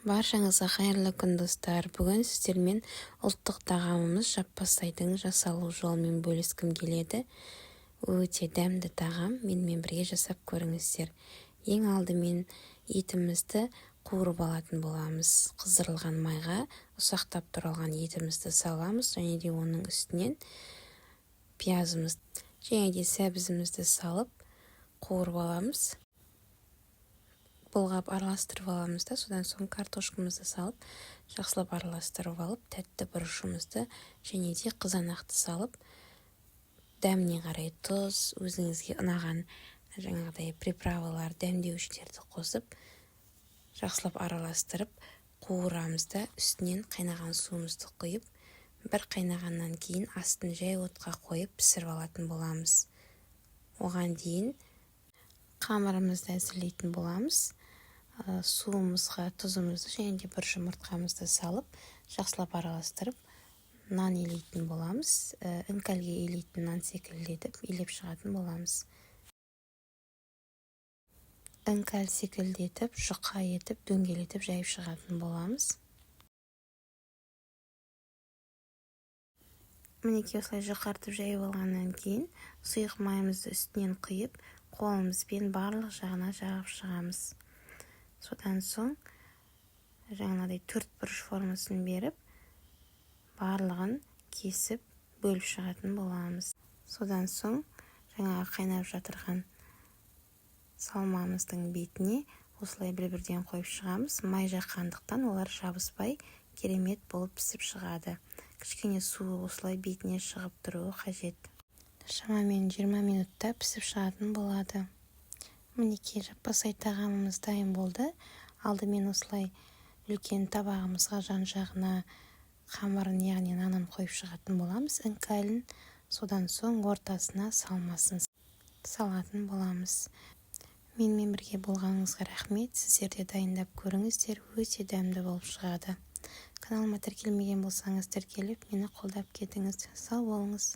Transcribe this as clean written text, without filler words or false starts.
Баршаңызға қайырлы күн достар. Бүгін сіздермен ұлттық тағамымыз жаппасайдың жасалу жолымен бөліскім келеді. Өте дәмді тағам, менімен бірге жасап көріңіздер. Ең алдымен етімізді қуырып алатын боламыз. Қыздырылған майға ұсақтап туралған етімізді саламыз, және де оның үстінен пиязымыз және де сәбізімізді салып қуырып аламыз. Бұлғап араластырып аламыз да, содан соң картошкамызды салып, жақсылап араластырып алып, тәтті бұрышымызды және де қызанақты салып, дәміне қарай тұз, өзіңізге ұнаған жаңағыдай приправалар, дәмдеуіштерді қосып, жақсылап араластырып, қуырамыз да, үстінен қайнаған суымызды құйып, бір қайнағаннан кейін астын жай отқа қойып пісіріп алатын боламыз. Оған дейін қамырымызды әзірлейтін боламыз. Суымызға тұзымызды және де бір жұмыртқамызды салып, жақсылап араластырып, нан илейтін боламыз. Іңкәлге илейтін нан секілді етіп, илеп шығатын боламыз. Іңкәл секілді етіп, жұқа етіп, дөңгелетіп жайып шығатын боламыз. Мінекей осылай жұқартып жайып алғаннан кейін, сұйық майымызды үстінен құйып, қолымызбен барлық жағына жағып шығамыз. Содан соң жаңағыдай төрт бұрыш формасын беріп, барлығын кесіп бөліп шығатын боламыз. Содан соң жаңағы қайнап жатырған салмамыздың бетіне осылай бір-бірден қойып шығамыз. Май жаққандықтан олар жабыспай керемет болып пісіп шығады. Кішкене суы осылай бетіне шығып тұруы қажет. Шамамен 20 минутта пісіп шығатын болады. Мінекей жаппасай тағамымыз дайын болды. Алдымен осылай үлкен табағымызға жан-жағына қамырын, яғни нанын қойып шығатын боламыз. Іңкәлін, содан соң ортасына салмасын салатын боламыз. Менімен бірге болғаныңызға рахмет. Сіздер де дайындап көріңіздер, өте дәмді болып шығады. Каналыма тіркелмеген болсаңыз, тіркеліп, мені қолдап кетіңіз. Сау болыңыз.